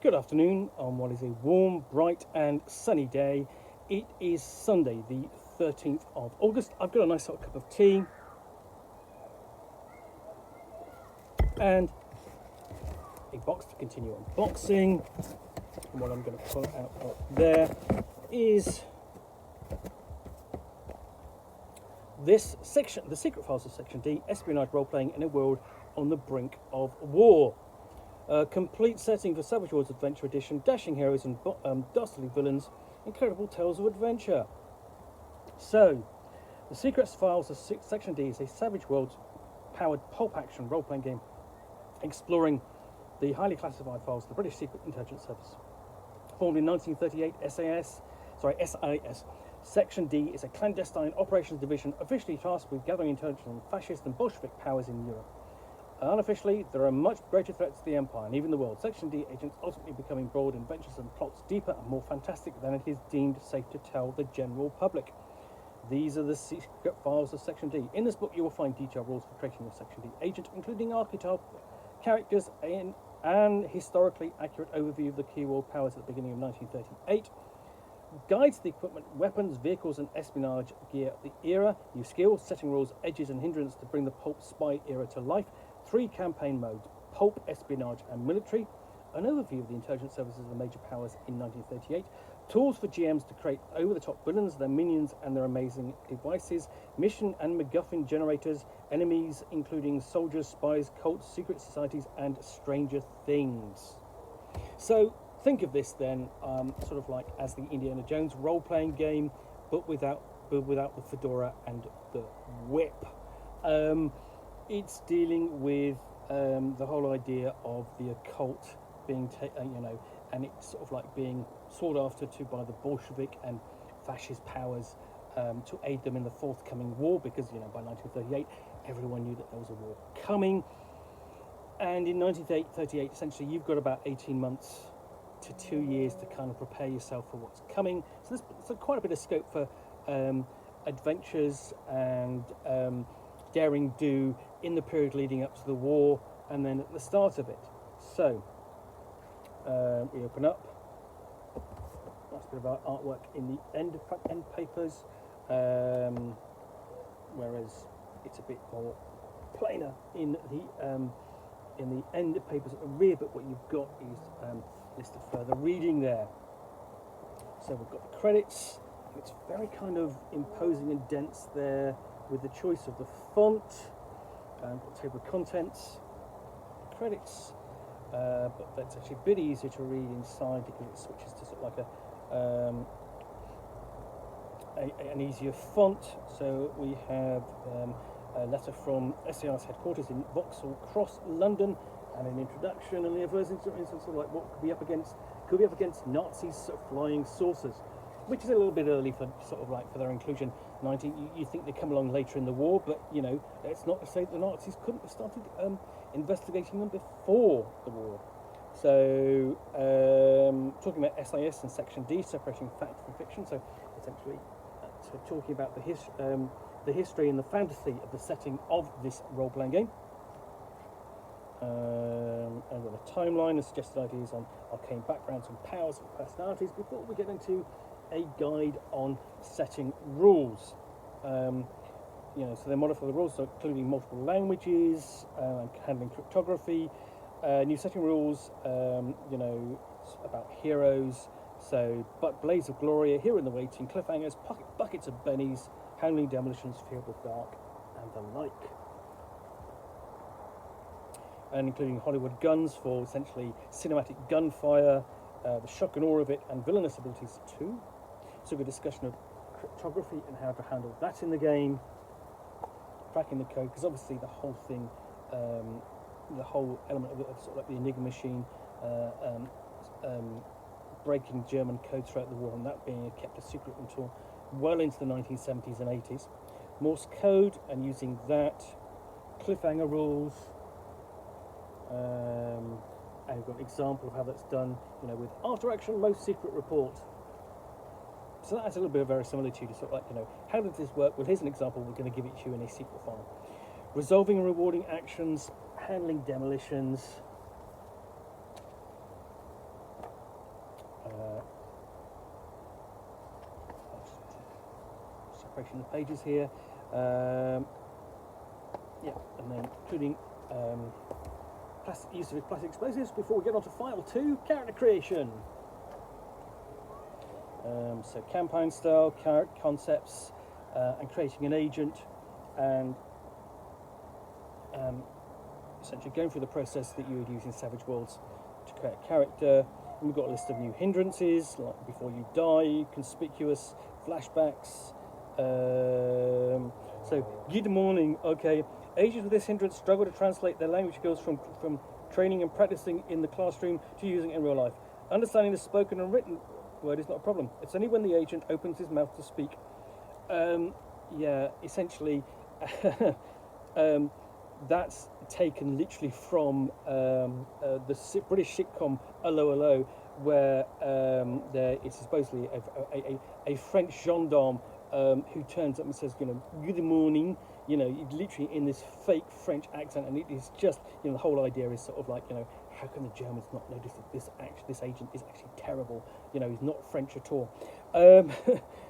Good afternoon on what is a warm, bright and sunny day. It is Sunday the 13th of August. I've got a nice hot cup of tea and a box to continue unboxing. And what I'm going to pull out of there is this section, the secret files of Section D, espionage role-playing in a world on the brink of war. Complete setting for Savage Worlds Adventure Edition, dashing heroes and dastardly villains, incredible tales of adventure. So, the Secret Files of Section D is a Savage Worlds powered pulp action role-playing game exploring the highly classified files of the British Secret Intelligence Service. Formed in 1938, SIS, Section D is a clandestine operations division officially tasked with gathering intelligence on fascist and Bolshevik powers in Europe. Unofficially, there are much greater threats to the Empire and even the world. Section D agents ultimately become embroiled in ventures and plots deeper and more fantastic than it is deemed safe to tell the general public. These are the secret files of Section D. In this book, you will find detailed rules for creating your Section D agent, including archetypal characters and an historically accurate overview of the key world powers at the beginning of 1938. Guides to the equipment, weapons, vehicles and espionage gear of the era. New skills, setting rules, edges and hindrances to bring the Pulp spy era to life. 3 campaign modes, Pulp, espionage and military. An overview of the intelligence services of the major powers in 1938. Tools for GMs to create over-the-top villains, their minions and their amazing devices. Mission and MacGuffin generators. Enemies including soldiers, spies, cults, secret societies and stranger things. So think of this then sort of like as the Indiana Jones role-playing game, but without the fedora and the whip. It's dealing with the whole idea of the occult being, and it's sort of like being sought after by the Bolshevik and fascist powers to aid them in the forthcoming war, because by 1938 everyone knew that there was a war coming. And in 1938, essentially, you've got about 18 months to 2 years to kind of prepare yourself for what's coming. So there's quite a bit of scope for adventures and daring do in the period leading up to the war and then at the start of it. So we open up. Nice bit of artwork in the front end papers, whereas it's a bit more plainer in the end papers at the rear. But what you've got is list of further reading there. So we've got the credits. It's very kind of imposing and dense there, with the choice of the font and table of contents, credits, but that's actually a bit easier to read inside because it switches to sort of like an easier font. So we have a letter from SAR's headquarters in Vauxhall Cross, London, and an introduction, and the first instance sort of like what could be up against Nazis sort of flying saucers, which is a little bit early for sort of like for their inclusion. You think they come along later in the war, but it's not to say that the Nazis couldn't have started investigating them before the war. So talking about SIS and Section D, separating fact from fiction. So essentially talking about the history and the fantasy of the setting of this role-playing game. And with a timeline and suggested ideas on arcane backgrounds and powers and personalities before we get into a guide on setting rules. So they modify the rules, so including multiple languages and handling cryptography. New setting rules, about heroes. So, but Blaze of Glory, Hero in the Waiting, Cliffhangers, Buckets of Bennies, Handling Demolitions, Fear of the Dark, and the like. And including Hollywood guns for essentially cinematic gunfire, the shock and awe of it, and villainous abilities too. So a discussion of cryptography and how to handle that in the game, cracking the code, because obviously the whole thing, the whole element of sort of like the Enigma machine, breaking German code throughout the war, and that being kept a secret until well into the 1970s and 80s. Morse code and using that, cliffhanger rules, and we've got an example of how that's done, with after action most secret report. So that has a little bit of verisimilitude to sort of like, how does this work? Well, here's an example we're going to give it to you in a secret file. Resolving and rewarding actions, handling demolitions, separation of pages here. Yeah, and then including use of plastic explosives before we get on to file 2, character creation. So campaign style, character concepts, and creating an agent, and essentially going through the process that you would use in Savage Worlds to create a character. And we've got a list of new hindrances, like before you die, conspicuous, flashbacks. So, good morning. Okay, agents with this hindrance struggle to translate their language skills from training and practicing in the classroom to using it in real life. Understanding the spoken and written word is not a problem. It's only when the agent opens his mouth to speak. Yeah, essentially, that's taken literally from the British sitcom Hello Hello, where there is supposedly a French gendarme who turns up and says, you know, good morning, you know, literally in this fake French accent, and it is just, you know, the whole idea is sort of like, you know, how can the Germans not notice that this agent is actually terrible? You know, he's not French at all.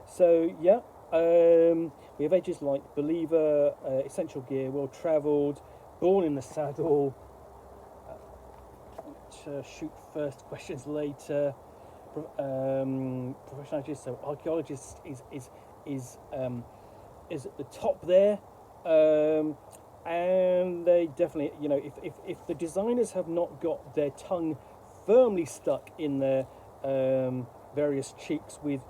So yeah, we have edges like Believer, Essential Gear, Well Travelled, Born in the Saddle, Shoot First, Questions Later, Professionalist. So Archaeologist is at the top there, and they definitely, you know, if the designers have not got their tongue firmly stuck in their various cheeks with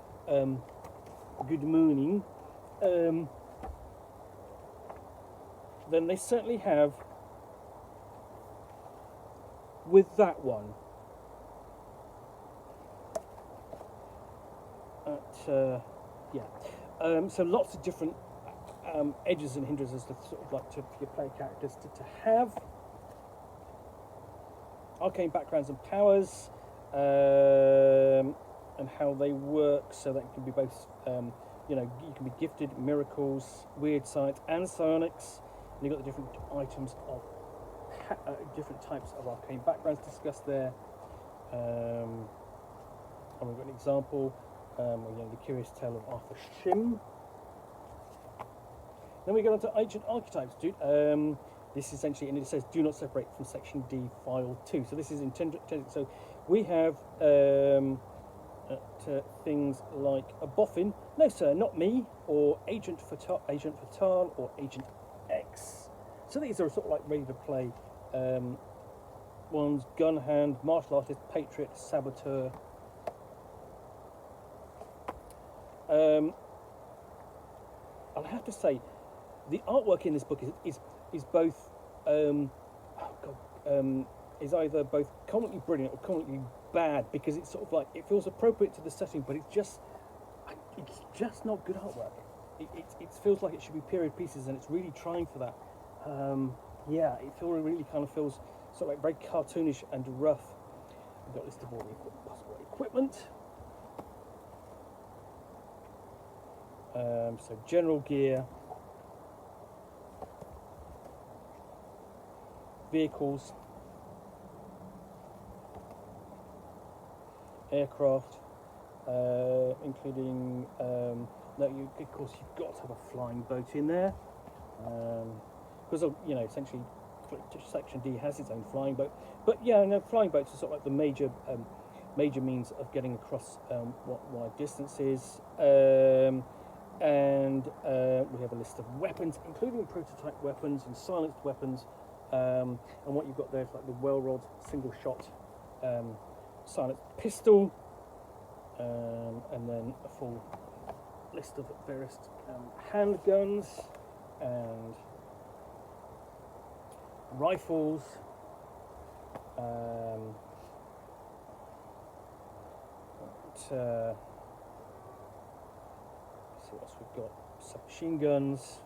good morning, then they certainly have with that one. So lots of different edges and hindrances to sort of like for your player characters to have. Arcane backgrounds and powers, and how they work, so that can be both, you know, you can be gifted, miracles, weird science, and psionics. And you've got the different items of different types of arcane backgrounds discussed there. And we've got an example, you know, the Curious Tale of Arthur Shim. Then we go on to agent archetypes, dude. This is essentially, and it says do not separate from section D, file 2. So this is intended. So we have things like a boffin, no sir, not me, or Agent Fatal, or Agent X. So these are sort of like ready to play ones: gun hand, martial artist, patriot, saboteur. I'll have to say, the artwork in this book is both is either both comically brilliant or comically bad, because it's sort of like, it feels appropriate to the setting, but it's just not good artwork. It feels like it should be period pieces, and it's really trying for that. Yeah, it really kind of feels sort of like very cartoonish and rough. We've got a list of all the possible equipment. So general gear, vehicles, aircraft, including of course you've got to have a flying boat in there, because you know, essentially section D has its own flying boat. But yeah, no, flying boats are sort of like the major means of getting across wide distances. And we have a list of weapons, including prototype weapons and silenced weapons. And what you've got there is like the well-rod single shot silenced pistol, and then a full list of various handguns and rifles. Let's see what else we've got. Submachine guns,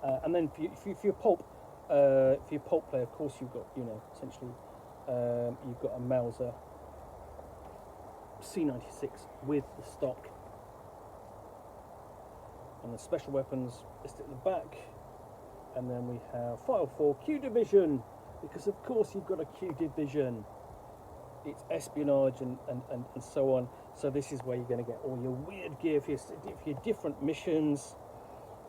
and then for your pulp, player, of course, you've got, you know, essentially you've got a Mauser C96 with the stock, and the special weapons listed at the back. And then we have file 4, Q division, because of course you've got a Q division. it's espionage and so on. So this is where you're going to get all your weird gear for your different missions,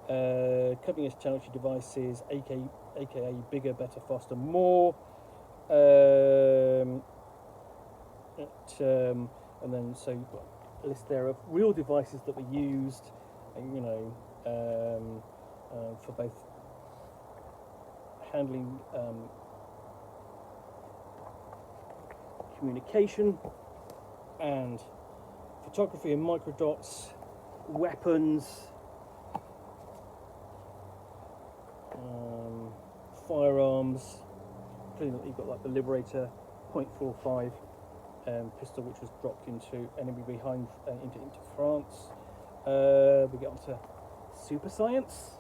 cutting edge technology devices, aka bigger, better, faster, more. And then so you've got a list there of real devices that were used, for both handling communication and photography and microdots, weapons, firearms, including that you've got like the Liberator .45 pistol, which was dropped into enemy behind into France. We get onto super science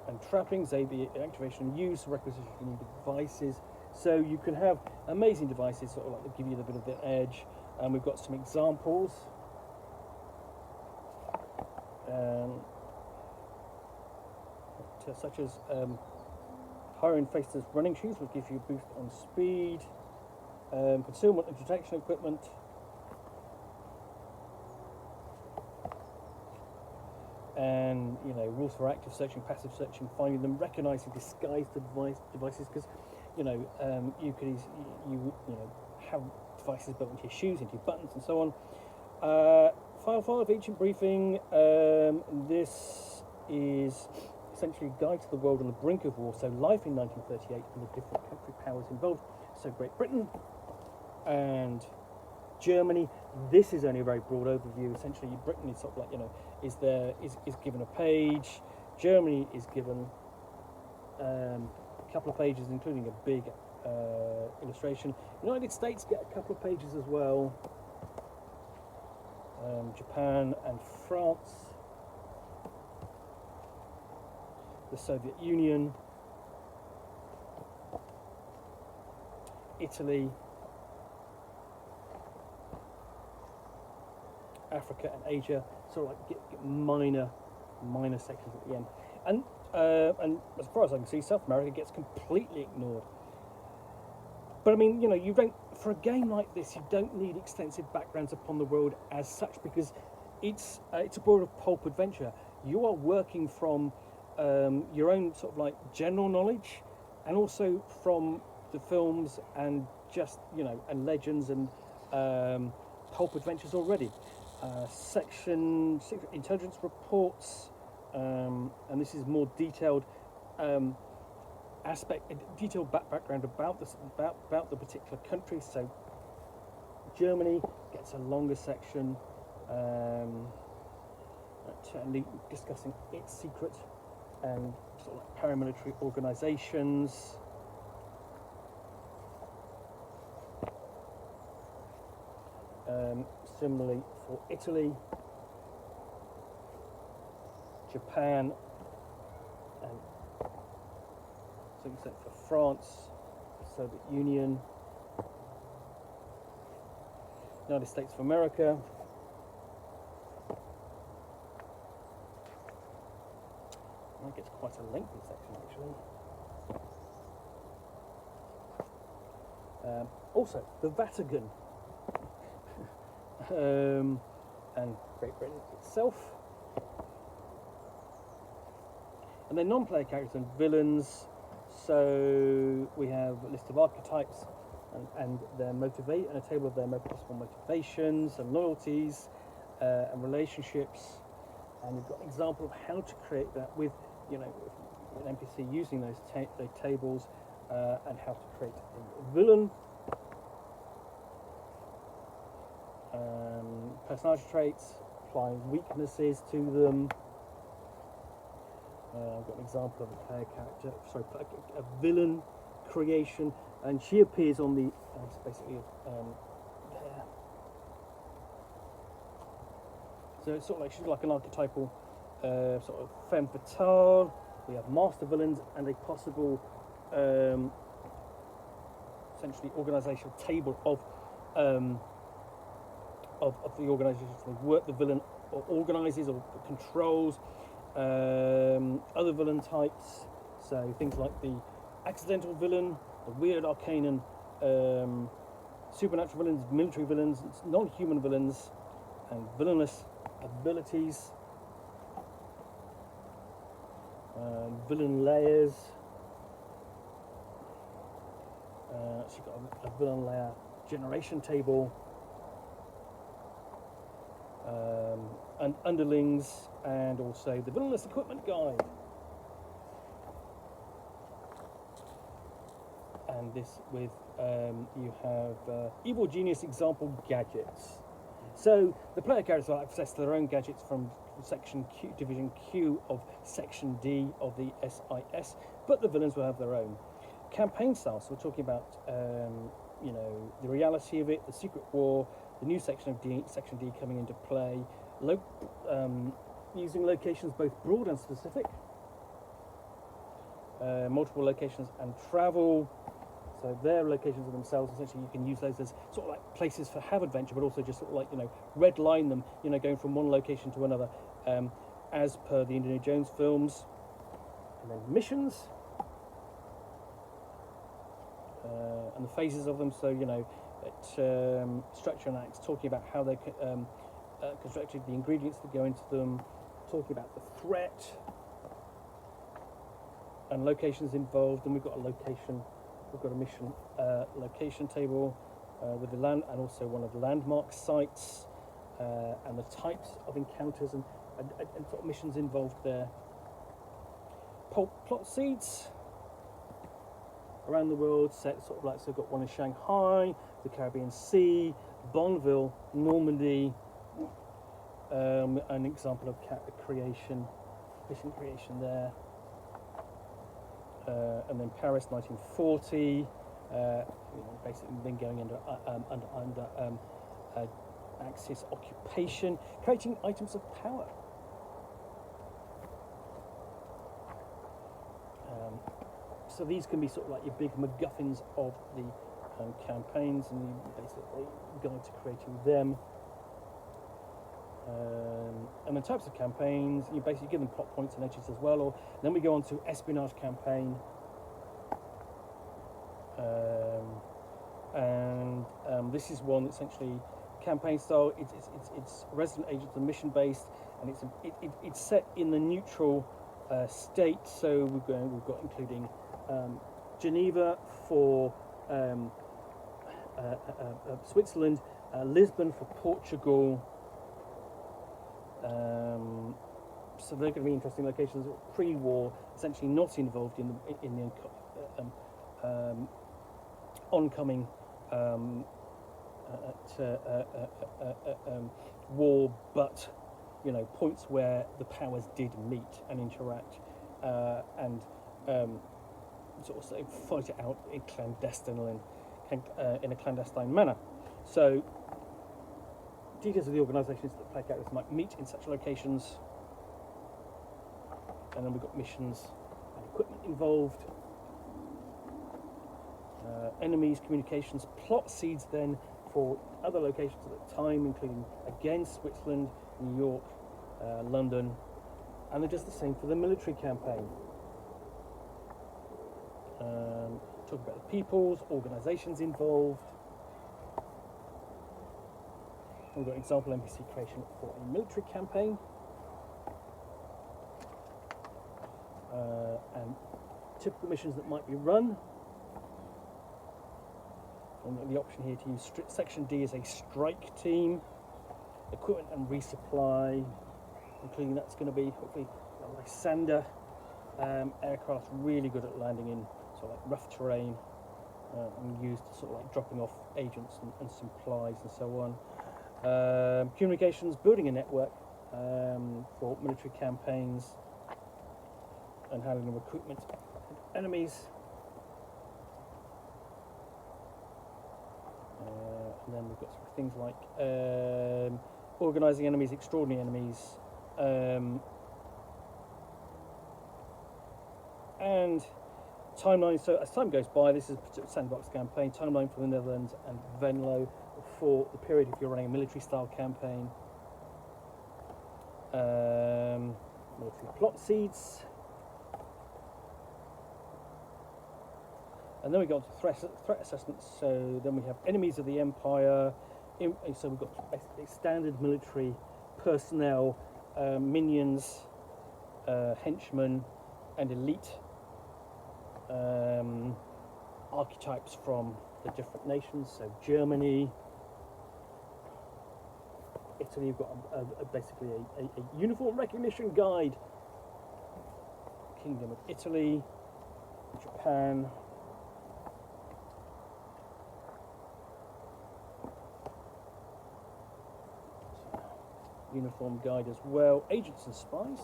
and trappings, activation and use, requisitioning devices. So you can have amazing devices, sort of like that give you a bit of the edge. And we've got some examples. Such as hiring faceless running shoes, which gives you a boost on speed, concealment and detection equipment, and rules for active searching, passive searching, finding them, recognizing disguised devices, because you could have devices built into your shoes, into your buttons, and so on. File 5, ancient briefing. This is essentially a guide to the world on the brink of war, so life in 1938 and the different country powers involved. So Great Britain and Germany. This is only a very broad overview. Essentially, Britain is sort of like is given a page. Germany is given a couple of pages, including a big illustration. United States get a couple of pages as well. Japan and France. The Soviet Union, Italy, Africa and Asia, sort of like get minor sections at the end. And as far as I can see, South America gets completely ignored. But I mean, you don't, for a game like this, you don't need extensive backgrounds upon the world as such, because it's a world of pulp adventure. You are working from your own sort of like general knowledge, and also from the films and just and legends and pulp adventures already. Section 6 intelligence reports, and this is more detailed detailed background about the particular country. So Germany gets a longer section, discussing its secret and sort of like paramilitary organisations. Similarly for Italy, Japan, and so you said for France, the Soviet Union, United States of America. That gets quite a lengthy section actually. Also, the Vatican and Great Britain itself. And then non-player characters and villains. So we have a list of archetypes and their motivate, and a table of their possible motivations and loyalties and relationships. And we've got an example of how to create that with an NPC using those tables, and how to create a villain. Personality traits, applying weaknesses to them. I've got an example of a player character, a villain creation, and she appears on the basically there. So it's sort of like she's like an archetypal sort of femme fatale. We have master villains and a possible essentially organisational table of the organisation they work, the villain or organises or controls. Other villain types, so things like the accidental villain, the weird arcane and supernatural villains, military villains, non-human villains, and villainous abilities. Villain layers. So you've got a villain layer generation table, and underlings, and also the villainous equipment guide. And this with you have evil genius example gadgets. So the player characters will access their own gadgets from section Q, division Q of section D of the SIS, but the villains will have their own campaign style. So we're talking about you know, the reality of it, the secret war, the new section of D, section D coming into play, using locations both broad and specific, multiple locations and travel. So their locations of themselves, essentially you can use those as sort of like places for have adventure, but also just sort of like, you know, red line them, you know, going from one location to another, as per the Indiana Jones films. And then missions, and the phases of them. So, you know, structure and acts, talking about how they constructed, the ingredients that go into them, talking about the threat and locations involved. And we've got a location. We've got a mission location table with the land, and also one of the landmark sites, and the types of encounters and sort of missions involved there. Pulp plot seeds around the world, set sort of like, so we've got one in Shanghai, the Caribbean Sea, Bonneville, Normandy, an example of character creation, mission creation there. And then Paris, 1940, you know, basically been going under Axis occupation, creating items of power. So these can be sort of like your big MacGuffins of the campaigns, and you basically guide to creating them. And then types of campaigns, you basically give them plot points and edges as well. Or then we go on to espionage campaign, and this is one essentially campaign style. It's resident agents and mission based, and it's set in the neutral state. So we've got including Geneva for Switzerland, Lisbon for Portugal. So they're going to be interesting locations. Pre-war, essentially not involved in the oncoming war, but you know, points where the powers did meet and interact, and sort of fight it out in a clandestine manner. So details of the organisations that player characters might meet in such locations, and then we've got missions and equipment involved, enemies, communications, plot seeds then for other locations at the time, including again Switzerland, New York, London, and they're just the same for the military campaign. Talk about the peoples, organisations involved. We've got example NPC creation for a military campaign, and typical missions that might be run. And the option here to use section D as a strike team, equipment and resupply, including that's going to be hopefully a Lysander aircraft, really good at landing in sort of like rough terrain, and used to sort of like dropping off agents and supplies and so on. Communications, building a network for military campaigns, and handling recruitment of enemies. And then we've got sort of things like organising enemies, extraordinary enemies, and timeline. So as time goes by, this is a sandbox campaign, timeline for the Netherlands and Venlo for the period if you're running a military style campaign. Military plot seeds. And then we got threat assessments. So then we have enemies of the Empire. So we've got basically standard military personnel, minions, henchmen, and elite archetypes from the different nations. So Germany, Italy. You've got basically a uniform recognition guide. Kingdom of Italy, Japan. Uniform guide as well. Agents and spies.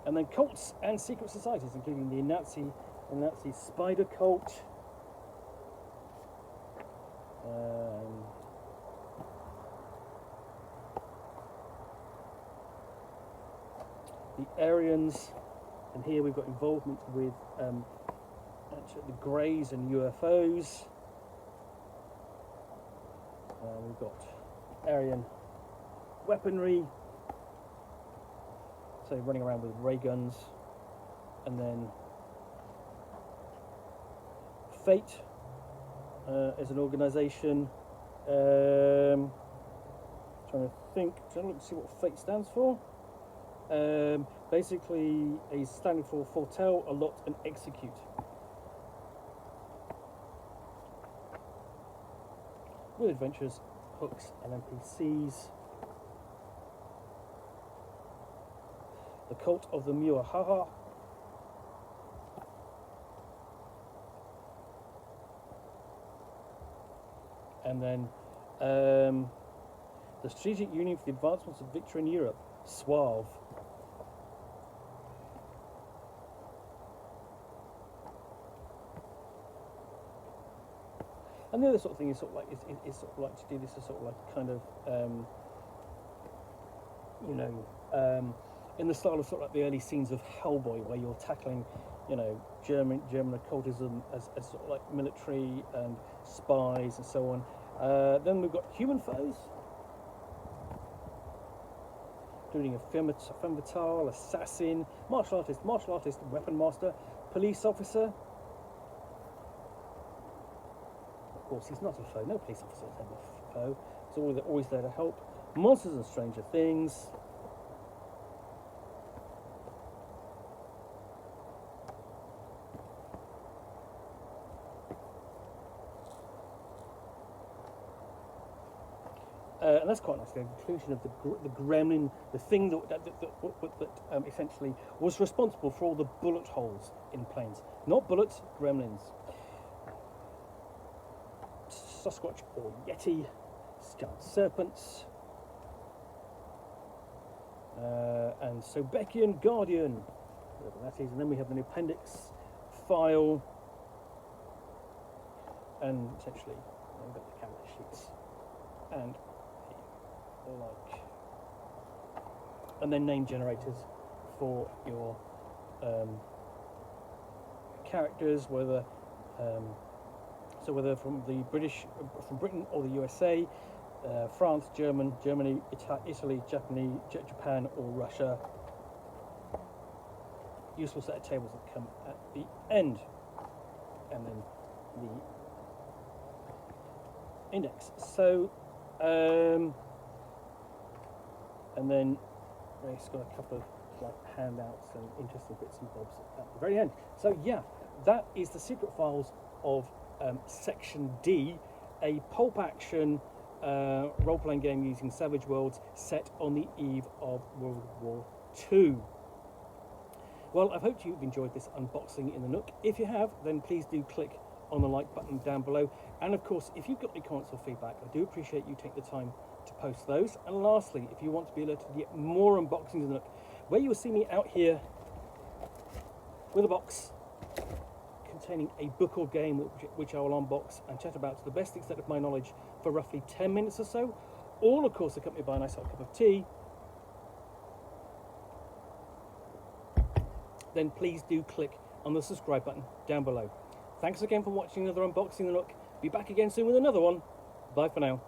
And then cults and secret societies, including the Nazi spider cult. The Aryans, and here we've got involvement with the Greys and UFOs. We've got Aryan weaponry, so running around with ray guns, and then Fate as an organisation. Trying to look to see what Fate stands for. Basically, is standing for foretell, allot, and execute. With adventures, hooks, and NPCs. The Cult of the Muahaha. And then the Strategic Union for the Advancements of Victory in Europe, Suave. And the other sort of thing is sort of like is sort of like to do this as sort of like kind of in the style of sort of like the early scenes of Hellboy, where you're tackling, German occultism as sort of like military and spies and so on. Then we've got human foes, including a femme fatale, assassin, martial artist, weapon master, police officer. Of course, he's not a foe. No police officer is ever a foe. He's always there to help. Monsters and Stranger Things. And that's quite nice. The inclusion of the gremlin, the thing that essentially was responsible for all the bullet holes in planes. Not bullets, gremlins. Sasquatch or Yeti, giant serpents, and Sobekian Guardian, whatever that is. And then we have an appendix file, and essentially we've got the character sheets and the like, and then name generators for your characters, whether whether from Britain or the USA, France, Germany, Italy, Japan, or Russia. Useful set of tables that come at the end, and then the index. So, and then it's got a couple of like handouts and interesting bits and bobs at the very end. So yeah, that is the secret files of Section D, a pulp action role-playing game using Savage Worlds set on the eve of World War II. Well, I hope you've enjoyed this unboxing in the Nook. If you have, then please do click on the like button down below. And of course, if you've got any comments or feedback, I do appreciate you taking the time to post those. And lastly, if you want to be alerted to get more unboxings in the Nook, where you will see me out here with a box containing a book or game which I will unbox and chat about to the best extent of my knowledge for roughly 10 minutes or so, all of course accompanied by a nice hot cup of tea, then please do click on the subscribe button down below. Thanks again for watching another unboxing the Nook. Be back again soon with another one. Bye for now.